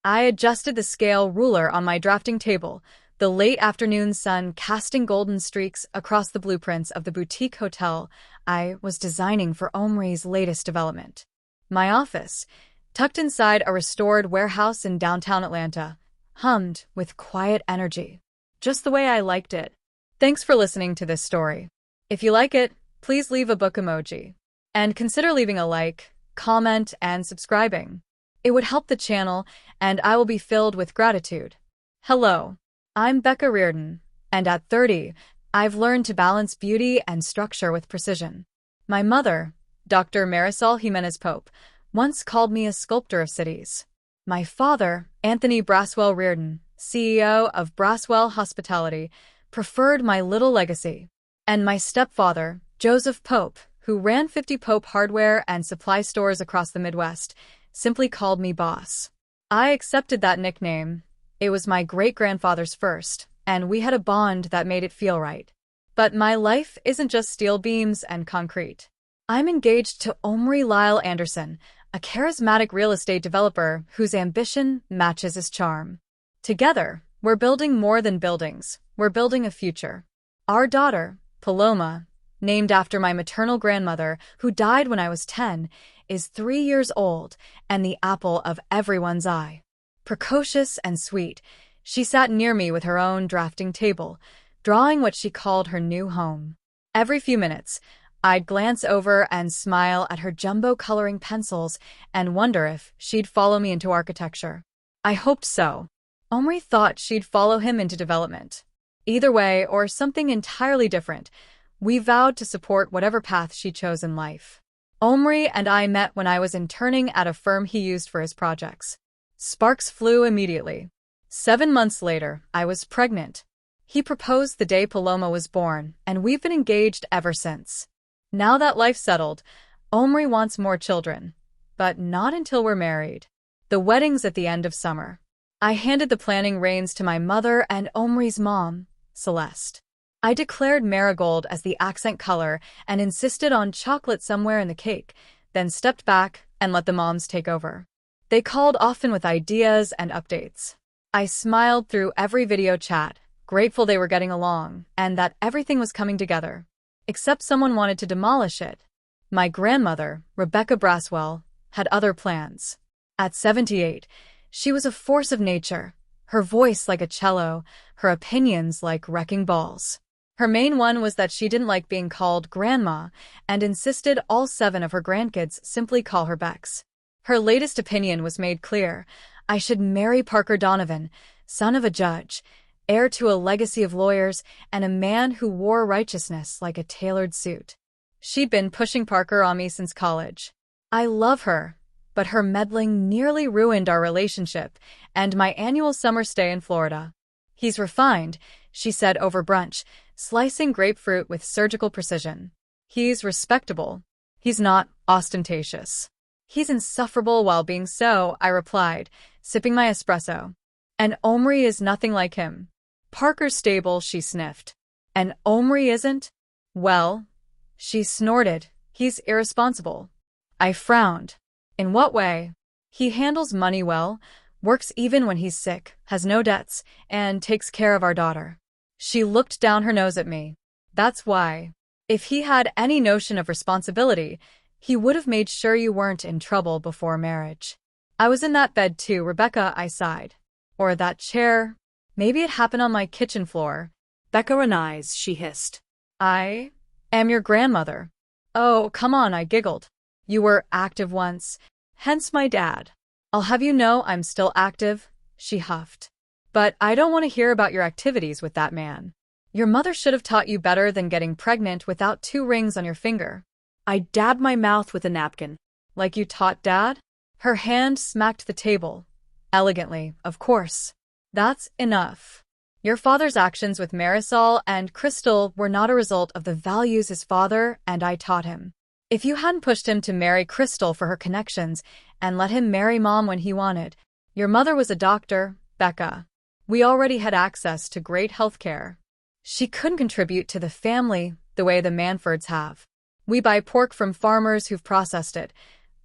I adjusted the scale ruler on my drafting table, the late afternoon sun casting golden streaks across the blueprints of the boutique hotel I was designing for Omri's latest development. My office, tucked inside a restored warehouse in downtown Atlanta, hummed with quiet energy, just the way I liked it. Thanks for listening to this story. If you like it, please leave a book emoji. And consider leaving a like, comment, and subscribing. It would help the channel, and I will be filled with gratitude. Hello, I'm Becca Reardon, and at 30, I've learned to balance beauty and structure with precision. My mother, Dr. Marisol Jimenez Pope, once called me a sculptor of cities. My father, Anthony Braswell Reardon, CEO of Braswell Hospitality, preferred my little legacy. And my stepfather, Joseph Pope, who ran 50 Pope hardware and supply stores across the Midwest, simply called me boss. I accepted that nickname. It was my great-grandfather's first, and we had a bond that made it feel right. But my life isn't just steel beams and concrete. I'm engaged to Omri Lyle Anderson, a charismatic real estate developer whose ambition matches his charm. Together, we're building more than buildings. We're building a future. Our daughter, Paloma, named after my maternal grandmother, who died when I was 10, is 3 years old and the apple of everyone's eye. Precocious and sweet, she sat near me with her own drafting table, drawing what she called her new home. Every few minutes, I'd glance over and smile at her jumbo coloring pencils and wonder if she'd follow me into architecture. I hoped so. Omri thought she'd follow him into development. Either way, or something entirely different, we vowed to support whatever path she chose in life. Omri and I met when I was interning at a firm he used for his projects. Sparks flew immediately. 7 months later, I was pregnant. He proposed the day Paloma was born, and we've been engaged ever since. Now that life's settled, Omri wants more children, but not until we're married. The wedding's at the end of summer. I handed the planning reins to my mother and Omri's mom, Celeste. I declared marigold as the accent color and insisted on chocolate somewhere in the cake, then stepped back and let the moms take over. They called often with ideas and updates. I smiled through every video chat, grateful they were getting along and that everything was coming together. Except someone wanted to demolish it. My grandmother, Rebecca Braswell, had other plans. At 78, she was a force of nature, her voice like a cello, her opinions like wrecking balls. Her main one was that she didn't like being called grandma and insisted all 7 of her grandkids simply call her Bex. Her latest opinion was made clear. I should marry Parker Donovan, son of a judge, heir to a legacy of lawyers, and a man who wore righteousness like a tailored suit. She'd been pushing Parker on me since college. I love her, but her meddling nearly ruined our relationship and my annual summer stay in Florida. He's refined, she said over brunch, slicing grapefruit with surgical precision. He's respectable. He's not ostentatious. He's insufferable while being so, I replied, sipping my espresso. And Omri is nothing like him. Parker's stable, she sniffed. And Omri isn't? Well, she snorted, he's irresponsible. I frowned. In what way? He handles money well, works even when he's sick, has no debts, and takes care of our daughter. She looked down her nose at me. That's why. If he had any notion of responsibility, he would have made sure you weren't in trouble before marriage. I was in that bed too, Rebecca, I sighed. Or that chair. Maybe it happened on my kitchen floor. Becca Renais, she hissed. I am your grandmother. Oh, come on, I giggled. You were active once, hence my dad. I'll have you know I'm still active, she huffed. But I don't want to hear about your activities with that man. Your mother should have taught you better than getting pregnant without 2 rings on your finger. I dabbed my mouth with a napkin. Like you taught Dad? Her hand smacked the table. Elegantly, of course. That's enough. Your father's actions with Marisol and Crystal were not a result of the values his father and I taught him. If you hadn't pushed him to marry Crystal for her connections and let him marry Mom when he wanted, your mother was a doctor, Becca. We already had access to great health care. She couldn't contribute to the family the way the Manfords have. We buy pork from farmers who've processed it.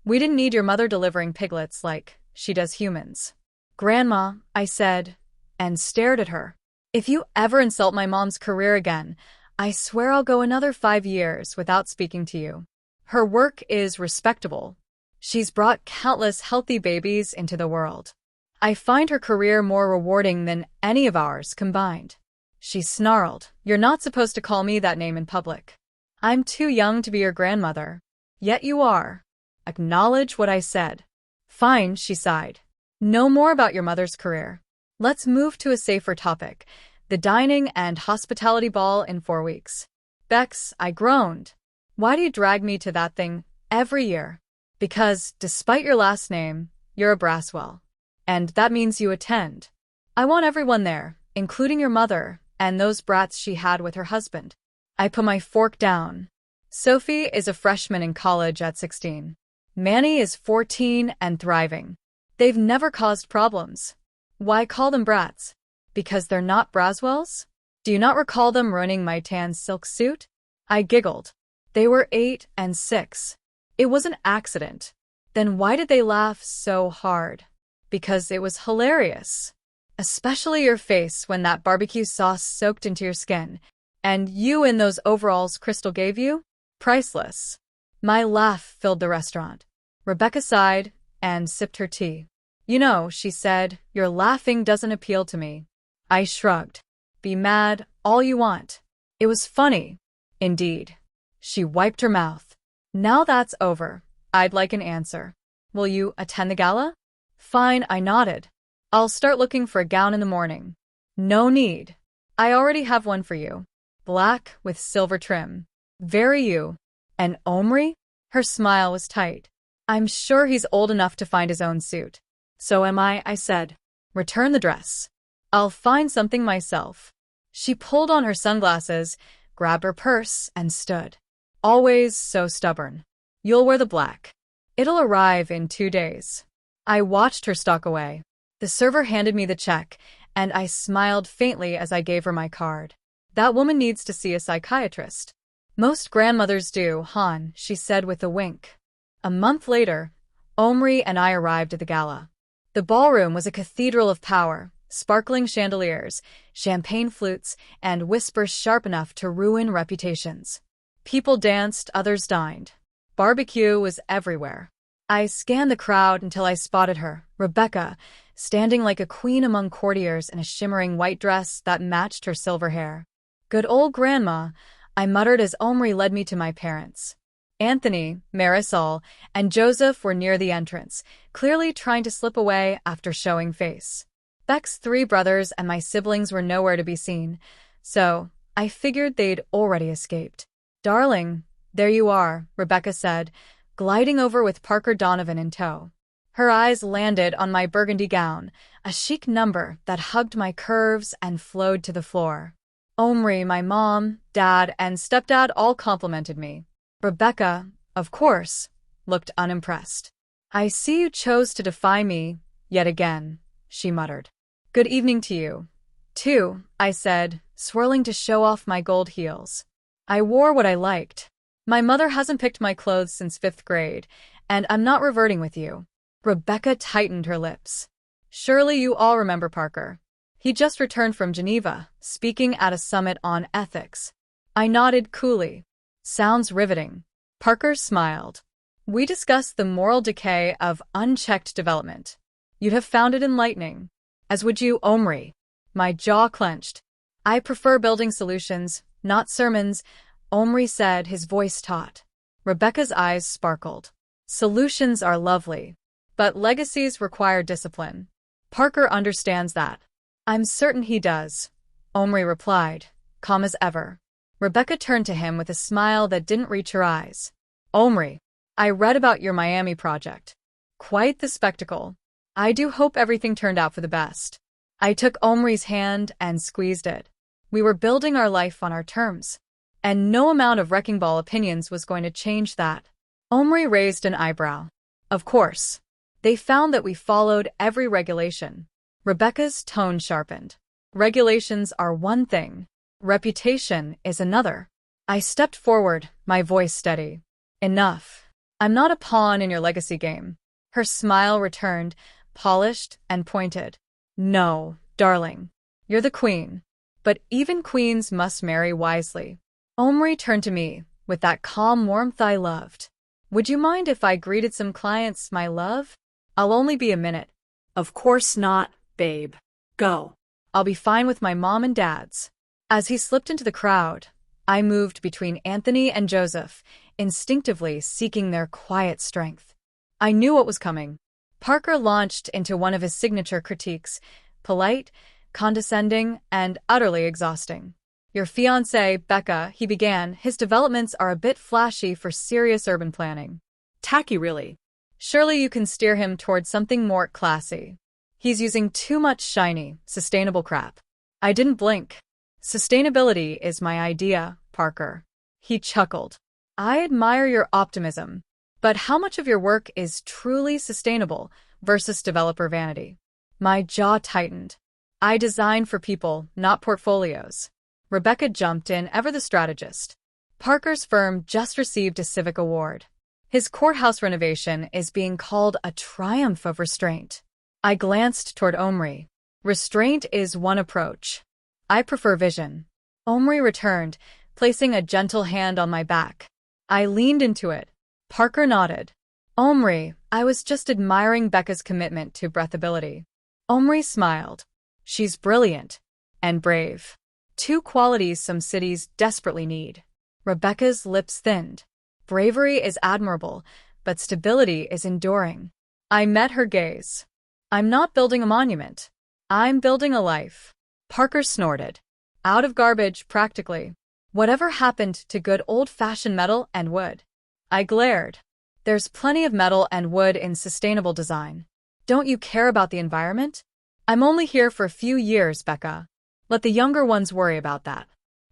We didn't need your mother delivering piglets like she does humans. Grandma, I said, and stared at her. If you ever insult my mom's career again, I swear I'll go another 5 years without speaking to you. Her work is respectable. She's brought countless healthy babies into the world. I find her career more rewarding than any of ours combined. She snarled, "You're not supposed to call me that name in public. I'm too young to be your grandmother. Yet you are. Acknowledge what I said." "Fine," she sighed. "No more about your mother's career. Let's move to a safer topic, the dining and hospitality ball in 4 weeks. Bex," I groaned. "Why do you drag me to that thing every year?" "Because, despite your last name, you're a Braswell. And that means you attend. I want everyone there, including your mother and those brats she had with her husband." I put my fork down. Sophie is a freshman in college at 16. Manny is 14 and thriving. They've never caused problems. Why call them brats? Because they're not Braswells? Do you not recall them ruining my tan silk suit? I giggled. They were 8 and 6. It was an accident. Then why did they laugh so hard? Because it was hilarious. Especially your face when that barbecue sauce soaked into your skin. And you in those overalls Crystal gave you? Priceless. My laugh filled the restaurant. Rebecca sighed and sipped her tea. "You know," she said, "your laughing doesn't appeal to me." I shrugged. "Be mad all you want. It was funny." "Indeed." She wiped her mouth. "Now that's over. I'd like an answer. Will you attend the gala?" "Fine," I nodded. "I'll start looking for a gown in the morning." "No need. I already have one for you. Black with silver trim. Very you." "And Omri?" Her smile was tight. "I'm sure he's old enough to find his own suit." "So am I said. "Return the dress. I'll find something myself." She pulled on her sunglasses, grabbed her purse, and stood. "Always so stubborn. You'll wear the black. It'll arrive in 2 days." I watched her stalk away. The server handed me the check, and I smiled faintly as I gave her my card. "That woman needs to see a psychiatrist." "Most grandmothers do, Han," she said with a wink. A month later, Omri and I arrived at the gala. The ballroom was a cathedral of power, sparkling chandeliers, champagne flutes, and whispers sharp enough to ruin reputations. People danced, others dined. Barbecue was everywhere. I scanned the crowd until I spotted her, Rebecca, standing like a queen among courtiers in a shimmering white dress that matched her silver hair. "Good old grandma," I muttered as Omri led me to my parents. Anthony, Marisol, and Joseph were near the entrance, clearly trying to slip away after showing face. Beck's 3 brothers and my siblings were nowhere to be seen, so I figured they'd already escaped. "Darling, there you are," Rebecca said, gliding over with Parker Donovan in tow. Her eyes landed on my burgundy gown, a chic number that hugged my curves and flowed to the floor. Omri, my mom, dad, and stepdad all complimented me. Rebecca, of course, looked unimpressed. "I see you chose to defy me, yet again," she muttered. "Good evening to you, too," I said, swirling to show off my gold heels. I wore what I liked. "My mother hasn't picked my clothes since 5th grade, and I'm not reverting with you." Rebecca tightened her lips. "Surely you all remember Parker. He just returned from Geneva, speaking at a summit on ethics." I nodded coolly. "Sounds riveting." Parker smiled. "We discussed the moral decay of unchecked development. You'd have found it enlightening. As would you, Omri." My jaw clenched. "I prefer building solutions, not sermons," Omri said, his voice taut. Rebecca's eyes sparkled. "Solutions are lovely, but legacies require discipline. Parker understands that." "I'm certain he does," Omri replied, calm as ever. Rebecca turned to him with a smile that didn't reach her eyes. "Omri, I read about your Miami project. Quite the spectacle. I do hope everything turned out for the best." I took Omri's hand and squeezed it. We were building our life on our terms, and no amount of wrecking ball opinions was going to change that. Omri raised an eyebrow. "Of course. They found that we followed every regulation." Rebecca's tone sharpened. "Regulations are one thing. Reputation is another." I stepped forward, my voice steady. "Enough. I'm not a pawn in your legacy game." Her smile returned, polished and pointed. No, darling. You're the queen. But even queens must marry wisely. Omri turned to me with that calm warmth I loved. Would you mind if I greeted some clients, my love? I'll only be a minute. Of course not, babe. Go. I'll be fine with my mom and dad's. As he slipped into the crowd, I moved between Anthony and Joseph, instinctively seeking their quiet strength. I knew what was coming. Parker launched into one of his signature critiques, polite, condescending, and utterly exhausting. Your fiancé, Becca, he began, his developments are a bit flashy for serious urban planning. Tacky, really. Surely you can steer him towards something more classy. He's using too much shiny, sustainable crap. I didn't blink. Sustainability is my idea, Parker. He chuckled. I admire your optimism, but how much of your work is truly sustainable versus developer vanity? My jaw tightened. I design for people, not portfolios. Rebecca jumped in, ever the strategist. Parker's firm just received a civic award. His courthouse renovation is being called a triumph of restraint. I glanced toward Omri. Restraint is one approach. I prefer vision. Omri returned, placing a gentle hand on my back. I leaned into it. Parker nodded. Omri, I was just admiring Becca's commitment to breathability. Omri smiled. She's brilliant. And brave. Two qualities some cities desperately need. Rebecca's lips thinned. Bravery is admirable, but stability is enduring. I met her gaze. I'm not building a monument. I'm building a life. Parker snorted. Out of garbage, practically. Whatever happened to good old-fashioned metal and wood? I glared. There's plenty of metal and wood in sustainable design. Don't you care about the environment? I'm only here for a few years, Becca. Let the younger ones worry about that.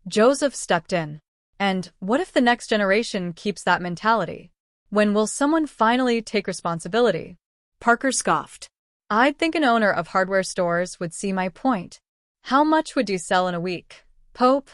Joseph stepped in. And what if the next generation keeps that mentality? When will someone finally take responsibility? Parker scoffed. I'd think an owner of hardware stores would see my point. How much would you sell in a week, Pope?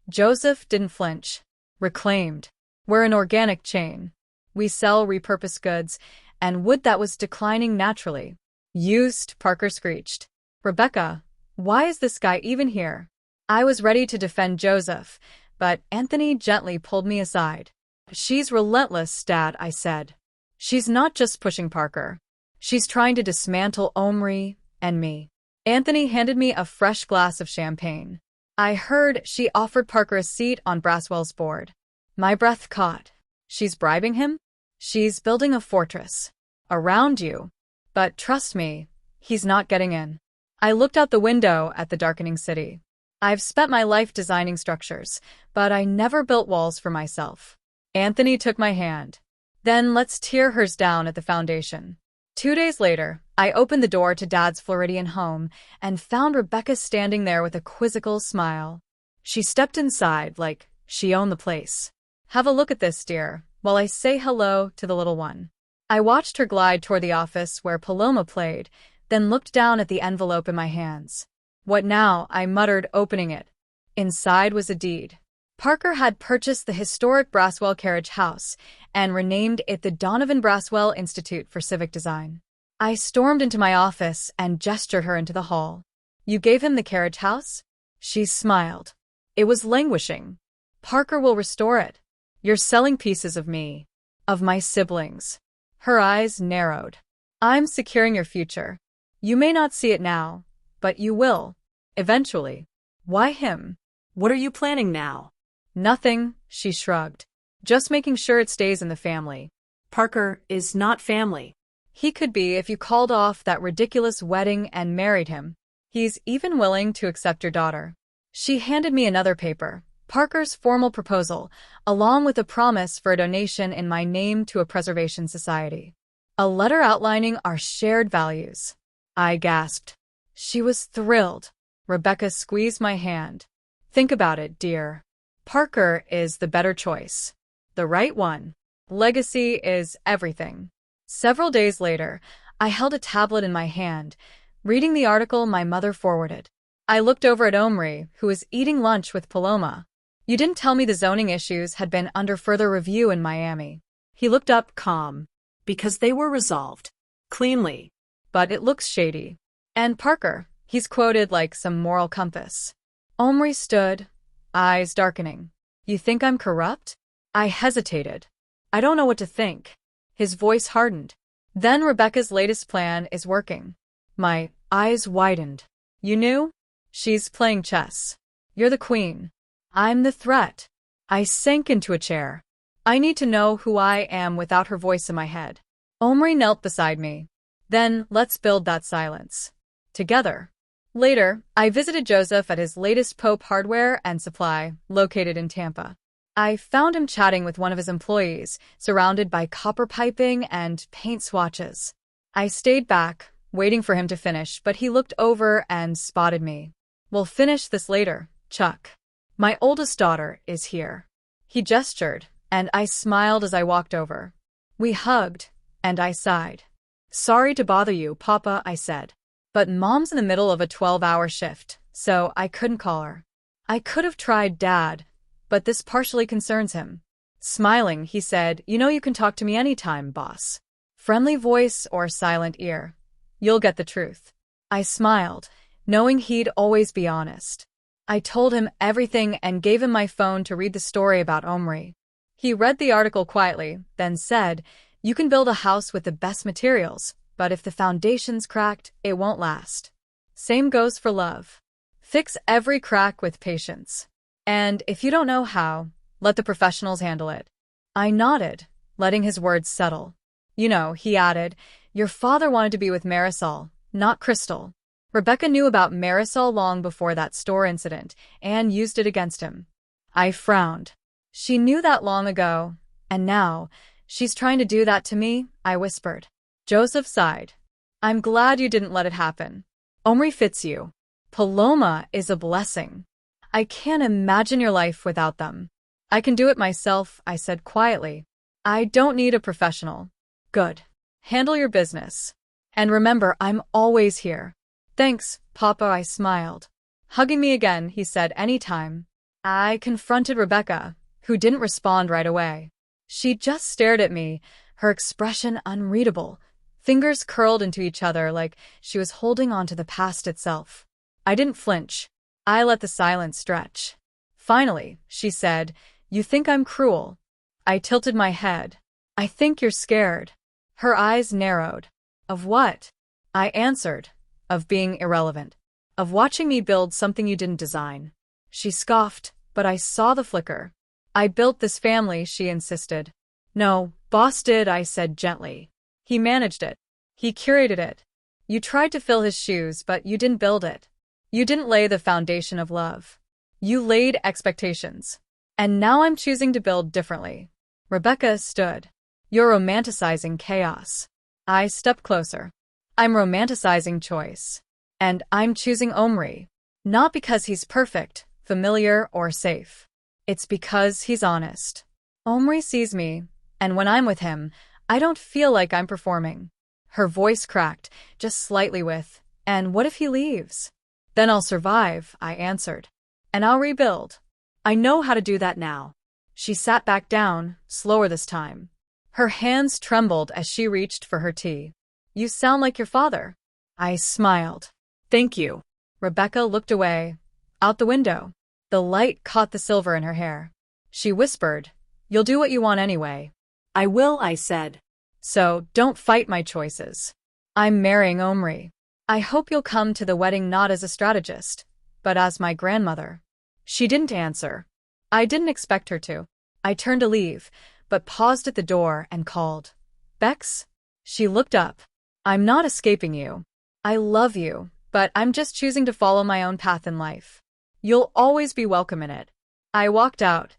Joseph didn't flinch. Reclaimed. We're an organic chain. We sell repurposed goods, and wood that was declining naturally. Used, Parker screeched. Rebecca, why is this guy even here? I was ready to defend Joseph, but Anthony gently pulled me aside. She's relentless, Dad, I said. She's not just pushing Parker. She's trying to dismantle Omri and me. Anthony handed me a fresh glass of champagne. I heard she offered Parker a seat on Braswell's board. My breath caught. She's bribing him? She's building a fortress. Around you. But trust me, he's not getting in. I looked out the window at the darkening city. I've spent my life designing structures, but I never built walls for myself. Anthony took my hand. Then let's tear hers down at the foundation. 2 days later, I opened the door to Dad's Floridian home and found Rebecca standing there with a quizzical smile. She stepped inside like she owned the place. Have a look at this, dear, while I say hello to the little one. I watched her glide toward the office where Paloma played, then looked down at the envelope in my hands. What now? I muttered, opening it. Inside was a deed. Parker had purchased the historic Braswell carriage house and renamed it the Donovan Braswell Institute for Civic Design. I stormed into my office and gestured her into the hall. You gave him the carriage house? She smiled. It was languishing. Parker will restore it. You're selling pieces of me. Of my siblings. Her eyes narrowed. I'm securing your future. You may not see it now, but you will. Eventually. Why him? What are you planning now? Nothing, she shrugged. Just making sure it stays in the family. Parker is not family. He could be if you called off that ridiculous wedding and married him. He's even willing to accept your daughter. She handed me another paper, Parker's formal proposal, along with a promise for a donation in my name to a preservation society. A letter outlining our shared values. I gasped. She was thrilled. Rebecca squeezed my hand. Think about it, dear. Parker is the better choice. The right one. Legacy is everything. Several days later, I held a tablet in my hand, reading the article my mother forwarded. I looked over at Omri, who was eating lunch with Paloma. You didn't tell me the zoning issues had been under further review in Miami. He looked up calm. Because they were resolved. Cleanly. but it looks shady. And Parker, he's quoted like some moral compass. Omri stood, eyes darkening. You think I'm corrupt? I hesitated. I don't know what to think. His voice hardened. Then Rebecca's latest plan is working. My eyes widened. You knew? She's playing chess. You're the queen. I'm the threat. I sank into a chair. I need to know who I am without her voice in my head. Omri knelt beside me. Then let's build that silence. Together. Later, I visited Joseph at his latest Pope hardware and supply, located in Tampa. I found him chatting with one of his employees, surrounded by copper piping and paint swatches. I stayed back, waiting for him to finish, but he looked over and spotted me. We'll finish this later, Chuck. My oldest daughter is here. He gestured, and I smiled as I walked over. We hugged, and I sighed. Sorry to bother you, Papa, I said. But Mom's in the middle of a 12-hour shift, so I couldn't call her. I could have tried Dad, but this partially concerns him. Smiling, he said, You know you can talk to me anytime, boss. Friendly voice or silent ear. You'll get the truth. I smiled, knowing he'd always be honest. I told him everything and gave him my phone to read the story about Omri. He read the article quietly, then said, You can build a house with the best materials, but if the foundation's cracked, it won't last. Same goes for love. Fix every crack with patience. And if you don't know how, let the professionals handle it. I nodded, letting his words settle. You know, he added, your father wanted to be with Marisol, not Crystal. Rebecca knew about Marisol long before that store incident and used it against him. I frowned. She knew that long ago, and now, she's trying to do that to me, I whispered. Joseph sighed. I'm glad you didn't let it happen. Omri fits you. Paloma is a blessing. I can't imagine your life without them. I can do it myself, I said quietly. I don't need a professional. Good. Handle your business. And remember, I'm always here. Thanks, Papa, I smiled. Hugging me again, he said, anytime. I confronted Rebecca, who didn't respond right away. She just stared at me, her expression unreadable, fingers curled into each other like she was holding on to the past itself. I didn't flinch. I let the silence stretch. Finally, she said, You think I'm cruel? I tilted my head. I think you're scared. Her eyes narrowed. Of what? I answered. Of being irrelevant. Of watching me build something you didn't design. She scoffed, but I saw the flicker. I built this family, she insisted. No, boss did, I said gently. He managed it. He curated it. You tried to fill his shoes, but you didn't build it. You didn't lay the foundation of love. You laid expectations. And now I'm choosing to build differently. Rebecca stood. You're romanticizing chaos. I stepped closer. I'm romanticizing choice. And I'm choosing Omri. Not because he's perfect, familiar, or safe. It's because he's honest. Omri sees me, and when I'm with him, I don't feel like I'm performing. Her voice cracked, just slightly with, and what if he leaves? Then I'll survive, I answered. And I'll rebuild. I know how to do that now. She sat back down, slower this time. Her hands trembled as she reached for her tea. You sound like your father. I smiled. Thank you. Rebecca looked away, out the window. The light caught the silver in her hair. She whispered, You'll do what you want anyway. I will, I said. So don't fight my choices. I'm marrying Omri. I hope you'll come to the wedding not as a strategist, but as my grandmother. She didn't answer. I didn't expect her to. I turned to leave, but paused at the door and called. Bex? She looked up. I'm not escaping you. I love you, but I'm just choosing to follow my own path in life. You'll always be welcome in it. I walked out,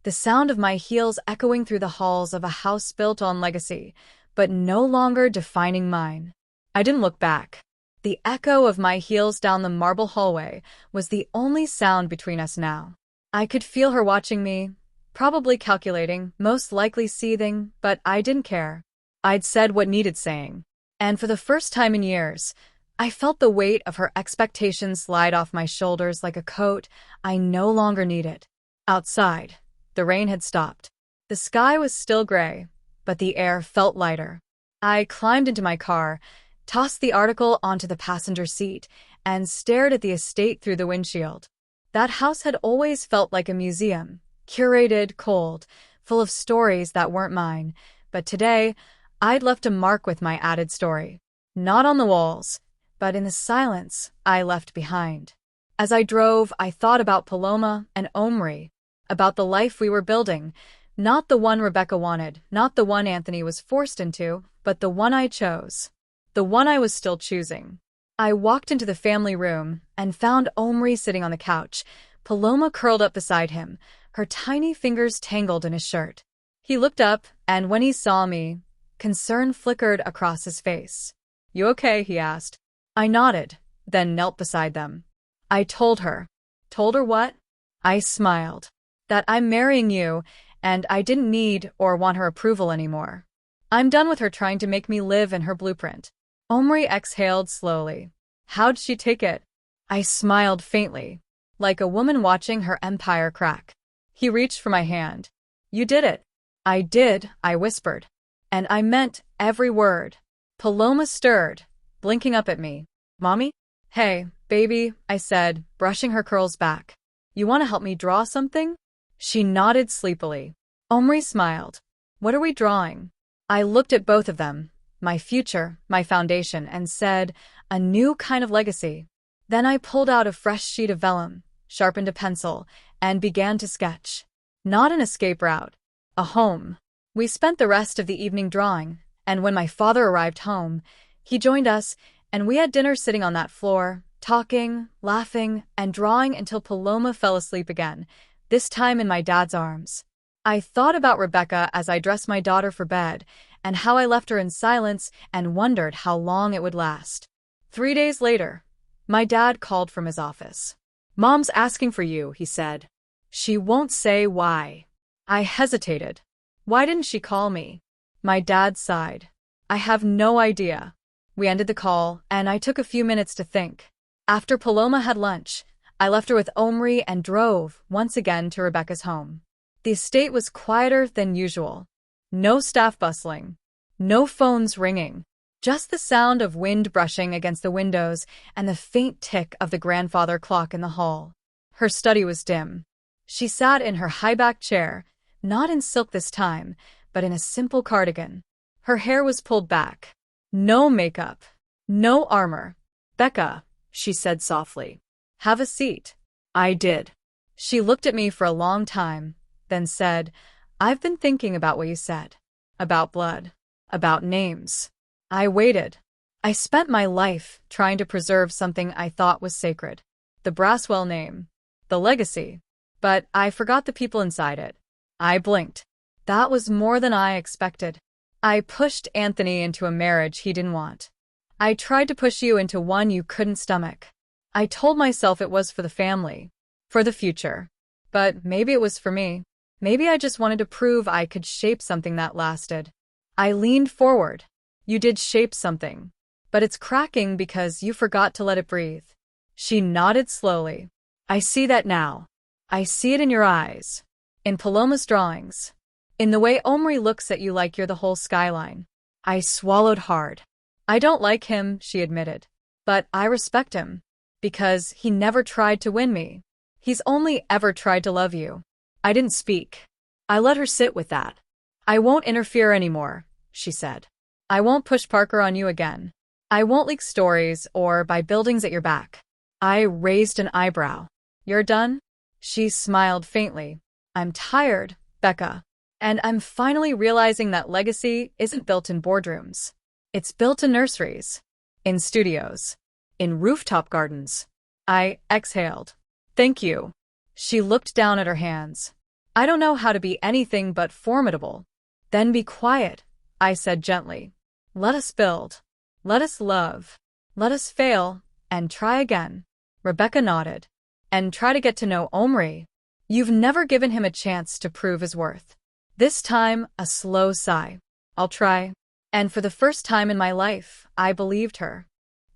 the sound of my heels echoing through the halls of a house built on legacy, but no longer defining mine. I didn't look back. The echo of my heels down the marble hallway was the only sound between us now. I could feel her watching me, probably calculating, most likely seething, but I didn't care. I'd said what needed saying. And for the first time in years, I felt the weight of her expectations slide off my shoulders like a coat I no longer needed. Outside, the rain had stopped. The sky was still gray, but the air felt lighter. I climbed into my car, tossed the article onto the passenger seat, and stared at the estate through the windshield. That house had always felt like a museum, curated, cold, full of stories that weren't mine, but today, I'd left a mark with my added story. Not on the walls, but in the silence I left behind. As I drove, I thought about Paloma and Omri, about the life we were building, not the one Rebecca wanted, not the one Anthony was forced into, but the one I chose, the one I was still choosing. I walked into the family room and found Omri sitting on the couch, Paloma curled up beside him, her tiny fingers tangled in his shirt. He looked up, and when he saw me, concern flickered across his face. "You okay?" he asked. I nodded, then knelt beside them. I told her. Told her what? I smiled. That I'm marrying you, and I didn't need or want her approval anymore. I'm done with her trying to make me live in her blueprint. Omri exhaled slowly. How'd she take it? I smiled faintly, like a woman watching her empire crack. He reached for my hand. You did it. I did, I whispered. And I meant every word. Paloma stirred, blinking up at me. Mommy? Hey, baby, I said, brushing her curls back. You want to help me draw something? She nodded sleepily. Omri smiled. What are we drawing? I looked at both of them, my future, my foundation, and said, a new kind of legacy. Then I pulled out a fresh sheet of vellum, sharpened a pencil, and began to sketch. Not an escape route. A home. We spent the rest of the evening drawing, and when my father arrived home, he joined us, and we had dinner sitting on that floor, talking, laughing, and drawing until Paloma fell asleep again, this time in my dad's arms. I thought about Rebecca as I dressed my daughter for bed, and how I left her in silence and wondered how long it would last. 3 days later, my dad called from his office. Mom's asking for you, he said. She won't say why. I hesitated. Why didn't she call me? My dad sighed. I have no idea. We ended the call, and I took a few minutes to think. After Paloma had lunch, I left her with Omri and drove, once again, to Rebecca's home. The estate was quieter than usual. No staff bustling. No phones ringing. Just the sound of wind brushing against the windows and the faint tick of the grandfather clock in the hall. Her study was dim. She sat in her high-backed chair, not in silk this time, but in a simple cardigan. Her hair was pulled back. No makeup. No armor. Becca, she said softly. Have a seat. I did. She looked at me for a long time, then said, I've been thinking about what you said. About blood. About names. I waited. I spent my life trying to preserve something I thought was sacred. The Braswell name. The legacy. But I forgot the people inside it. I blinked. That was more than I expected. I pushed Anthony into a marriage he didn't want. I tried to push you into one you couldn't stomach. I told myself it was for the family. For the future. But maybe it was for me. Maybe I just wanted to prove I could shape something that lasted. I leaned forward. You did shape something. But it's cracking because you forgot to let it breathe. She nodded slowly. I see that now. I see it in your eyes. In Paloma's drawings. In the way Omri looks at you like you're the whole skyline. I swallowed hard. I don't like him, she admitted. But I respect him. Because he never tried to win me. He's only ever tried to love you. I didn't speak. I let her sit with that. I won't interfere anymore, she said. I won't push Parker on you again. I won't leak stories or buy buildings at your back. I raised an eyebrow. You're done? She smiled faintly. I'm tired, Becca. And I'm finally realizing that legacy isn't built in boardrooms. It's built in nurseries. In studios. In rooftop gardens. I exhaled. Thank you. She looked down at her hands. I don't know how to be anything but formidable. Then be quiet, I said gently. Let us build. Let us love. Let us fail, and try again. Rebecca nodded. And try to get to know Omri. You've never given him a chance to prove his worth. This time, a slow sigh. I'll try. And for the first time in my life, I believed her.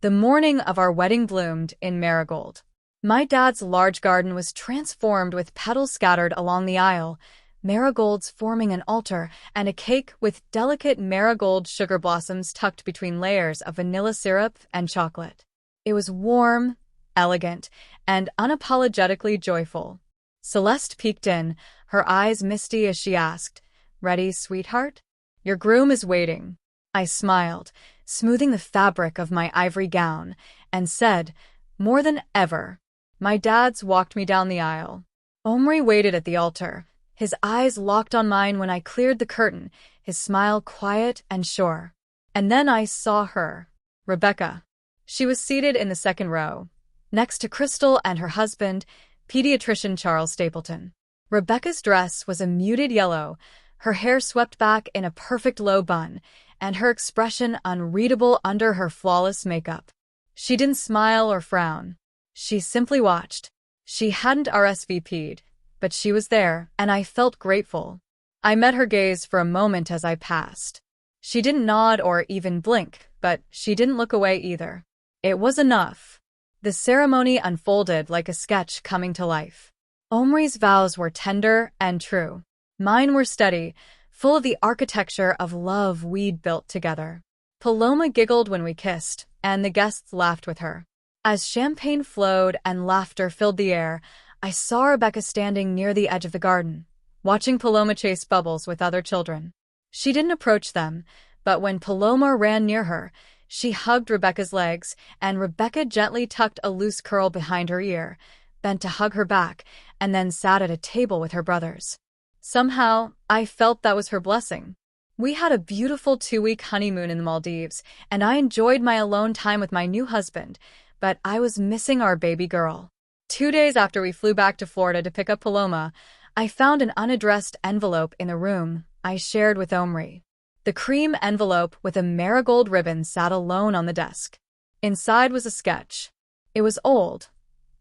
The morning of our wedding bloomed in marigold. My dad's large garden was transformed with petals scattered along the aisle, marigolds forming an altar, and a cake with delicate marigold sugar blossoms tucked between layers of vanilla syrup and chocolate. It was warm, elegant, and unapologetically joyful. Celeste peeked in, her eyes misty as she asked, "Ready, sweetheart? Your groom is waiting." I smiled, smoothing the fabric of my ivory gown, and said, "More than ever." My dad's walked me down the aisle. Omri waited at the altar, his eyes locked on mine when I cleared the curtain, his smile quiet and sure. And then I saw her, Rebecca. She was seated in the second row, next to Crystal and her husband, pediatrician Charles Stapleton. Rebecca's dress was a muted yellow, her hair swept back in a perfect low bun, and her expression unreadable under her flawless makeup. She didn't smile or frown. She simply watched. She hadn't RSVP'd, but she was there, and I felt grateful. I met her gaze for a moment as I passed. She didn't nod or even blink, but she didn't look away either. It was enough. The ceremony unfolded like a sketch coming to life. Omri's vows were tender and true. Mine were steady, full of the architecture of love we'd built together. Paloma giggled when we kissed, and the guests laughed with her. As champagne flowed and laughter filled the air, I saw Rebecca standing near the edge of the garden, watching Paloma chase bubbles with other children. She didn't approach them, but when Paloma ran near her, she hugged Rebecca's legs, and Rebecca gently tucked a loose curl behind her ear, bent to hug her back, and then sat at a table with her brothers. Somehow, I felt that was her blessing. We had a beautiful 2-week honeymoon in the Maldives, and I enjoyed my alone time with my new husband, but I was missing our baby girl. 2 days after we flew back to Florida to pick up Paloma, I found an unaddressed envelope in the room I shared with Omri. The cream envelope with a marigold ribbon sat alone on the desk. Inside was a sketch. It was old,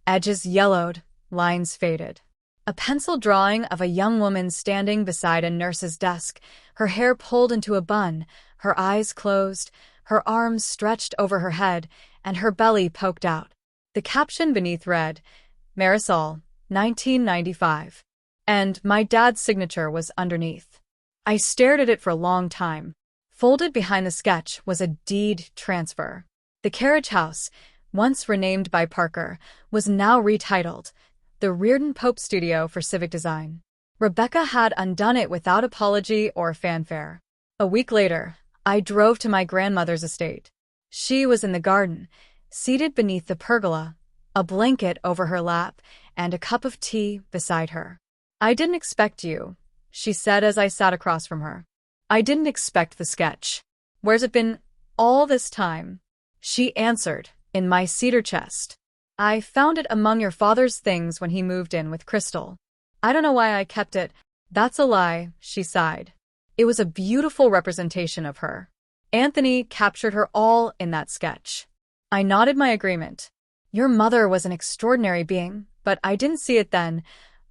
edges yellowed, lines faded. A pencil drawing of a young woman standing beside a nurse's desk, her hair pulled into a bun, her eyes closed, her arms stretched over her head, and her belly poked out. The caption beneath read, "Marisol, 1995. And my dad's signature was underneath. I stared at it for a long time. Folded behind the sketch was a deed transfer. The carriage house, once renamed by Parker, was now retitled the Reardon Pope Studio for Civic Design. Rebecca had undone it without apology or fanfare. A week later, I drove to my grandmother's estate. She was in the garden, seated beneath the pergola, a blanket over her lap, and a cup of tea beside her. "I didn't expect you," she said as I sat across from her. "I didn't expect the sketch. Where's it been all this time?" She answered, "In my cedar chest. I found it among your father's things when he moved in with Crystal. I don't know why I kept it." "That's a lie," she sighed. "It was a beautiful representation of her. Anthony captured her all in that sketch." I nodded my agreement. "Your mother was an extraordinary being, but I didn't see it then,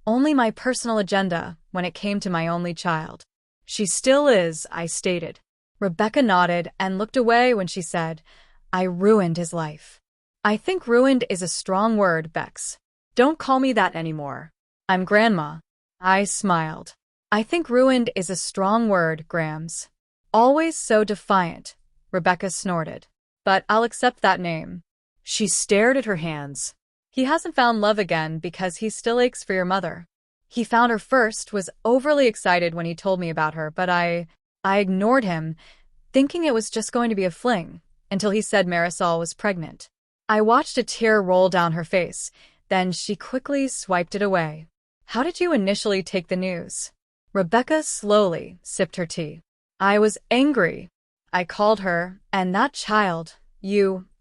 only my personal agenda when it came to my only child." "She still is," I stated. Rebecca nodded and looked away when she said, "I ruined his life." "I think ruined is a strong word, Bex. Don't call me that anymore. I'm Grandma." I smiled. "I think ruined is a strong word, Grams." "Always so defiant," Rebecca snorted. "But I'll accept that name." She stared at her hands. "He hasn't found love again because he still aches for your mother. He found her first, was overly excited when he told me about her, but I ignored him, thinking it was just going to be a fling, until he said Marisol was pregnant." I watched a tear roll down her face, then she quickly swiped it away. "How did you initially take the news?" Rebecca slowly sipped her tea. "I was angry. I called her, and that child,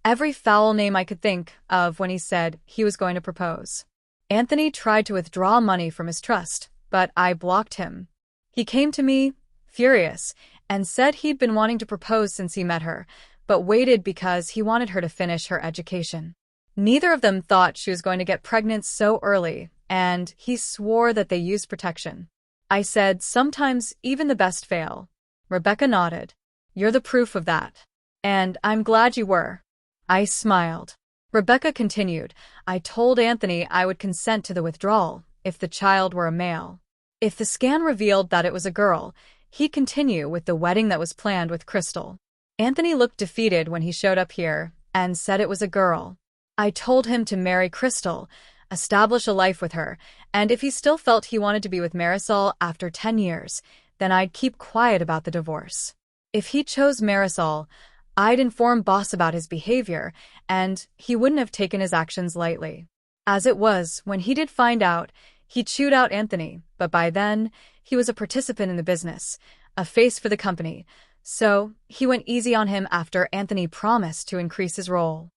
every foul name I could think of when he said he was going to propose. Anthony tried to withdraw money from his trust, but I blocked him. He came to me, furious, and said he'd been wanting to propose since he met her, but waited because he wanted her to finish her education. Neither of them thought she was going to get pregnant so early, and he swore that they used protection. I said, sometimes even the best fail." Rebecca nodded. "You're the proof of that. And I'm glad you were." I smiled. Rebecca continued, "I told Anthony I would consent to the withdrawal if the child were a male. If the scan revealed that it was a girl, he'd continue with the wedding that was planned with Crystal. Anthony looked defeated when he showed up here and said it was a girl. I told him to marry Crystal, establish a life with her, and if he still felt he wanted to be with Marisol after 10 years, then I'd keep quiet about the divorce. If he chose Marisol, I'd inform Boss about his behavior, and he wouldn't have taken his actions lightly. As it was, when he did find out, he chewed out Anthony, but by then, he was a participant in the business, a face for the company, so he went easy on him after Anthony promised to increase his role.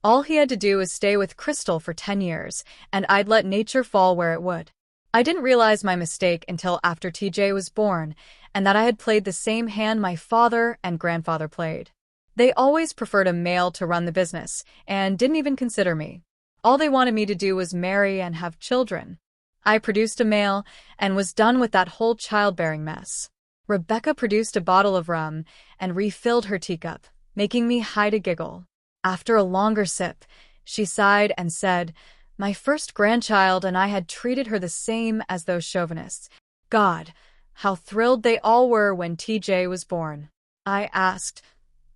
All he had to do was stay with Crystal for 10 years, and I'd let nature fall where it would. I didn't realize my mistake until after TJ was born, and that I had played the same hand my father and grandfather played. They always preferred a male to run the business, and didn't even consider me. All they wanted me to do was marry and have children. I produced a male, and was done with that whole childbearing mess. Rebecca produced a bottle of rum, and refilled her teacup, making me hide a giggle. After a longer sip, she sighed and said, "My first grandchild and I had treated her the same as those chauvinists. God, how thrilled they all were when TJ was born." I asked,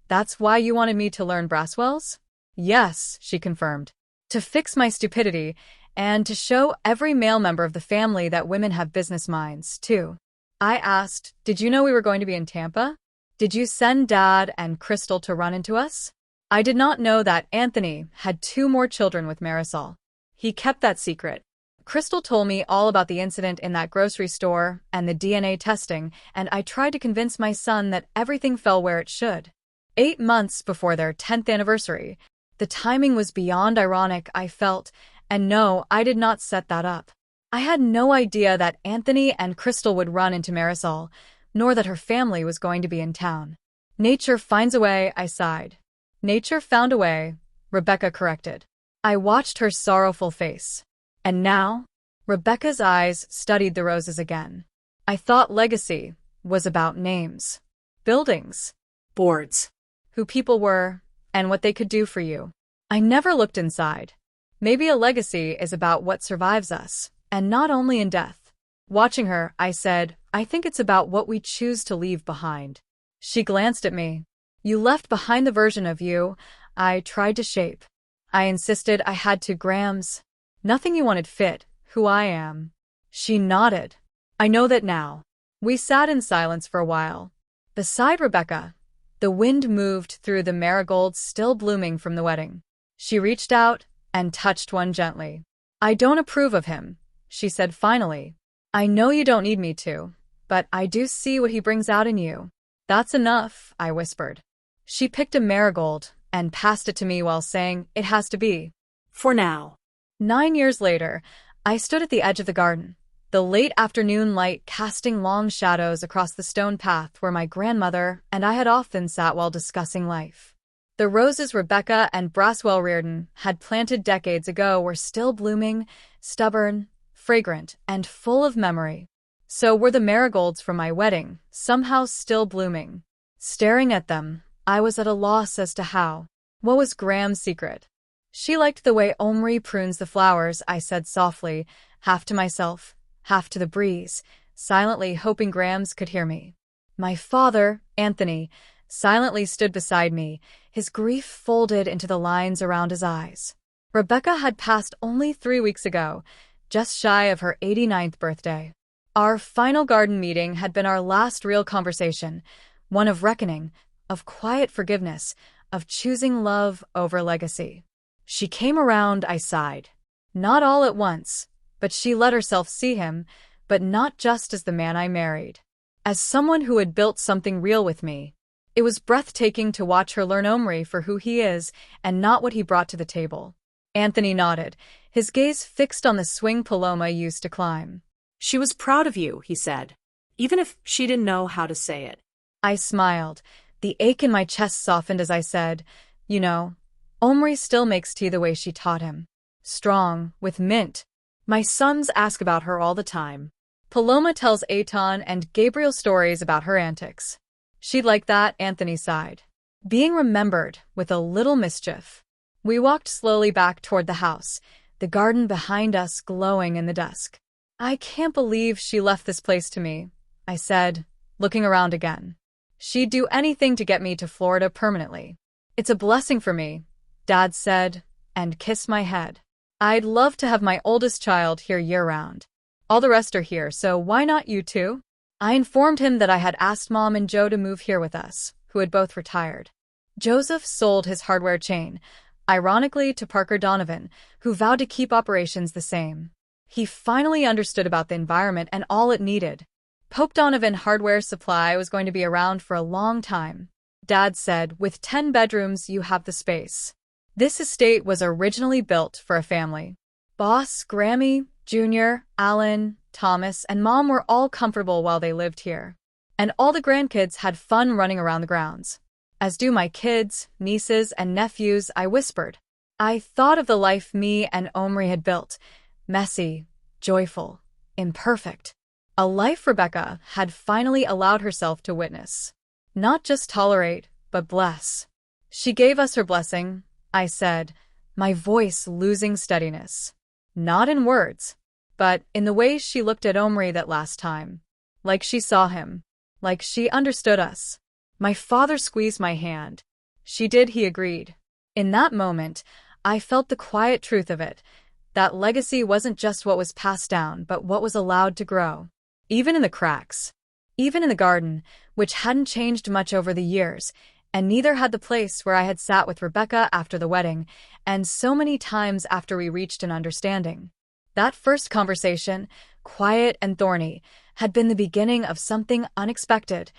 "That's why you wanted me to learn Braswell's?" "Yes," she confirmed. "To fix my stupidity, and to show every male member of the family that women have business minds, too." I asked, "Did you know we were going to be in Tampa? Did you send Dad and Crystal to run into us?" I did not know that Anthony had 2 more children with Marisol. He kept that secret. Crystal told me all about the incident in that grocery store and the DNA testing, and I tried to convince my son that everything fell where it should. 8 months before their 10th anniversary. The timing was beyond ironic, I felt, and no, I did not set that up. I had no idea that Anthony and Crystal would run into Marisol, nor that her family was going to be in town. Nature finds a way, I sighed. Nature found a way, Rebecca corrected. I watched her sorrowful face. And now? Rebecca's eyes studied the roses again. I thought legacy was about names, buildings, Boards. who people were, and what they could do for you. I never looked inside. Maybe a legacy is about what survives us, and not only in death. Watching her, I said, "I think it's about what we choose to leave behind." She glanced at me. "You left behind the version of you I tried to shape." I insisted I had 2 grams. "Nothing you wanted fit who I am." She nodded. "I know that now." We sat in silence for a while. Beside Rebecca, the wind moved through the marigolds still blooming from the wedding. She reached out and touched one gently. "I don't approve of him," she said finally. "I know you don't need me to, but I do see what he brings out in you." "That's enough," I whispered. She picked a marigold and passed it to me while saying, "It has to be." For now. 9 years later, I stood at the edge of the garden, the late afternoon light casting long shadows across the stone path where my grandmother and I had often sat while discussing life. The roses Rebecca and Braswell Reardon had planted decades ago were still blooming, stubborn, fragrant, and full of memory. So were the marigolds from my wedding, somehow still blooming. Staring at them, I was at a loss as to how. What was Graham's secret? "She liked the way Omri prunes the flowers," I said softly, half to myself, half to the breeze, silently hoping Grams could hear me. My father, Anthony, silently stood beside me, his grief folded into the lines around his eyes. Rebecca had passed only 3 weeks ago, just shy of her 89th birthday. Our final garden meeting had been our last real conversation, one of reckoning, of quiet forgiveness, of choosing love over legacy. She came around, I sighed. Not all at once, but she let herself see him, but not just as the man I married. As someone who had built something real with me. It was breathtaking to watch her learn Omri for who he is and not what he brought to the table. Anthony nodded, his gaze fixed on the swing Paloma used to climb. "She was proud of you," he said, even if she didn't know how to say it. I smiled. The ache in my chest softened as I said, "You know, Omri still makes tea the way she taught him. Strong, with mint. My sons ask about her all the time. Paloma tells Eitan and Gabriel stories about her antics." "She'd like that," Anthony sighed. Being remembered with a little mischief. We walked slowly back toward the house, the garden behind us glowing in the dusk. I can't believe she left this place to me, I said, looking around again. She'd do anything to get me to Florida permanently. It's a blessing for me, Dad said, and kissed my head. I'd love to have my oldest child here year-round. All the rest are here, so why not you too? I informed him that I had asked Mom and Joe to move here with us, who had both retired. Joseph sold his hardware chain, ironically to Parker Donovan, who vowed to keep operations the same. He finally understood about the environment and all it needed. Pope Donovan Hardware Supply was going to be around for a long time. Dad said, with 10 bedrooms, you have the space. This estate was originally built for a family. Boss, Grammy, Junior, Alan, Thomas, and Mom were all comfortable while they lived here. And all the grandkids had fun running around the grounds. As do my kids, nieces, and nephews, I whispered. I thought of the life me and Omri had built. Messy, joyful, imperfect. A life Rebecca had finally allowed herself to witness. Not just tolerate, but bless. She gave us her blessing, I said, my voice losing steadiness. Not in words, but in the way she looked at Omri that last time. Like she saw him. Like she understood us. My father squeezed my hand. She did, he agreed. In that moment, I felt the quiet truth of it. That legacy wasn't just what was passed down, but what was allowed to grow. Even in the cracks. Even in the garden, which hadn't changed much over the years, and neither had the place where I had sat with Rebecca after the wedding, and so many times after we reached an understanding. That first conversation, quiet and thorny, had been the beginning of something unexpected,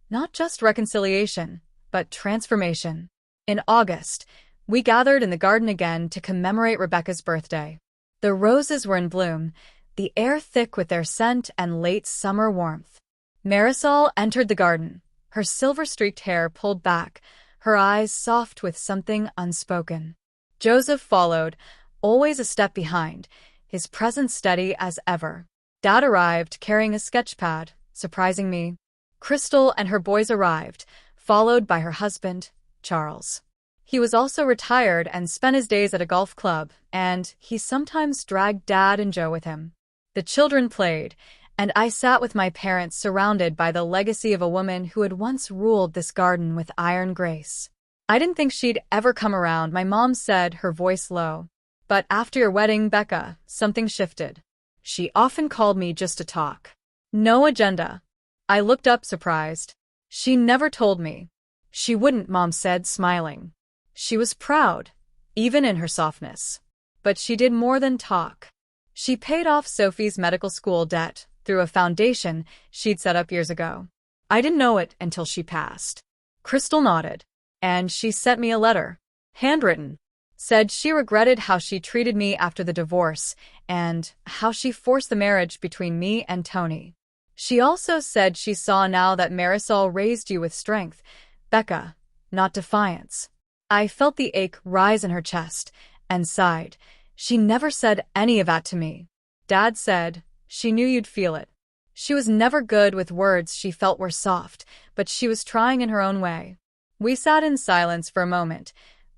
not just reconciliation, but transformation. In August, we gathered in the garden again to commemorate Rebecca's birthday. The roses were in bloom, the air thick with their scent and late summer warmth. Marisol entered the garden, her silver-streaked hair pulled back, her eyes soft with something unspoken. Joseph followed, always a step behind, his presence steady as ever. Dad arrived, carrying a sketchpad, surprising me. Crystal and her boys arrived, followed by her husband, Charles. He was also retired and spent his days at a golf club, and he sometimes dragged Dad and Joe with him. The children played, and I sat with my parents surrounded by the legacy of a woman who had once ruled this garden with iron grace. I didn't think she'd ever come around, my mom said, her voice low. But after your wedding, Becca, something shifted. She often called me just to talk. No agenda. I looked up surprised. She never told me. She wouldn't, Mom said, smiling. She was proud, even in her softness. But she did more than talk. She paid off Sophie's medical school debt through a foundation she'd set up years ago. I didn't know it until she passed. Crystal nodded, and she sent me a letter, handwritten. Said she regretted how she treated me after the divorce and how she forced the marriage between me and Tony. She also said she saw now that Marisol raised you with strength, Becca, not defiance. I felt the ache rise in her chest and sighed. She never said any of that to me. Dad said, she knew you'd feel it. She was never good with words she felt were soft, but she was trying in her own way. We sat in silence for a moment,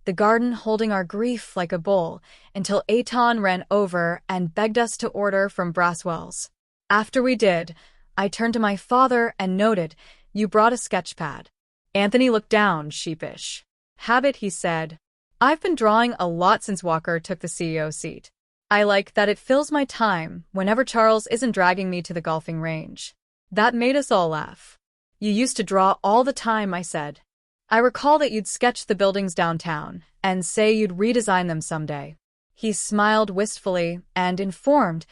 the garden holding our grief like a bowl, until Aton ran over and begged us to order from Braswell's. After we did, I turned to my father and noted, you brought a sketchpad. Anthony looked down, sheepish. Habit, he said. I've been drawing a lot since Walker took the CEO seat. I like that it fills my time whenever Charles isn't dragging me to the golfing range. That made us all laugh. You used to draw all the time, I said. I recall that you'd sketch the buildings downtown and say you'd redesign them someday. He smiled wistfully and informed,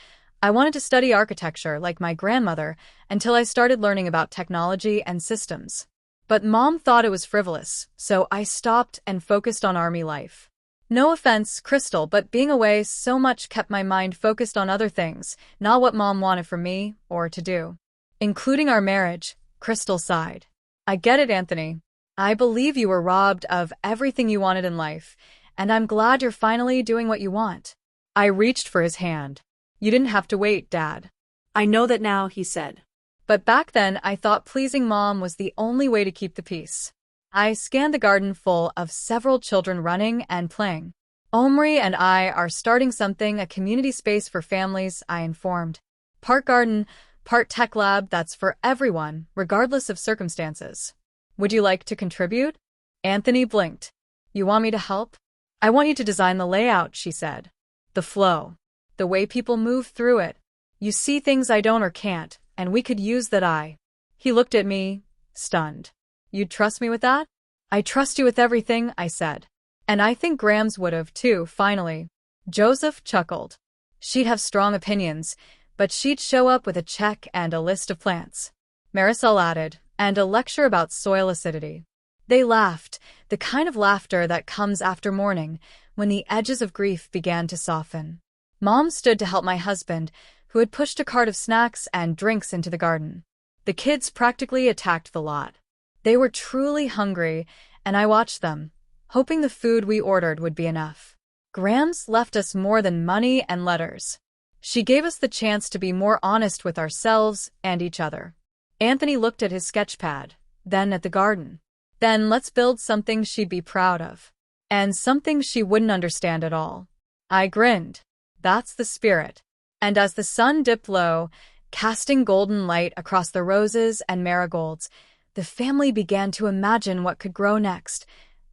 I wanted to study architecture like my grandmother until I started learning about technology and systems. But Mom thought it was frivolous, so I stopped and focused on army life. No offense, Crystal, but being away so much kept my mind focused on other things, not what Mom wanted for me or to do. Including our marriage, Crystal sighed. I get it, Anthony. I believe you were robbed of everything you wanted in life, and I'm glad you're finally doing what you want. I reached for his hand. You didn't have to wait, Dad. I know that now, he said. But back then, I thought pleasing Mom was the only way to keep the peace. I scanned the garden full of several children running and playing. Omri and I are starting something, a community space for families, I informed. Part garden, part tech lab that's for everyone, regardless of circumstances. Would you like to contribute? Anthony blinked. You want me to help? I want you to design the layout, she said. The flow. The way people move through it. You see things I don't or can't, and we could use that eye. He looked at me, stunned. You'd trust me with that? I trust you with everything, I said. And I think Grams would have, too, finally. Joseph chuckled. She'd have strong opinions, but she'd show up with a check and a list of plants. Marisol added, and a lecture about soil acidity. They laughed, the kind of laughter that comes after mourning, when the edges of grief began to soften. Mom stood to help my husband, who had pushed a cart of snacks and drinks into the garden. The kids practically attacked the lot. They were truly hungry, and I watched them, hoping the food we ordered would be enough. Grams left us more than money and letters. She gave us the chance to be more honest with ourselves and each other. Anthony looked at his sketchpad, then at the garden. Then let's build something she'd be proud of. And something she wouldn't understand at all. I grinned. That's the spirit. And as the sun dipped low, casting golden light across the roses and marigolds, the family began to imagine what could grow next,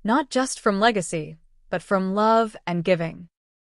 not just from legacy, but from love and giving.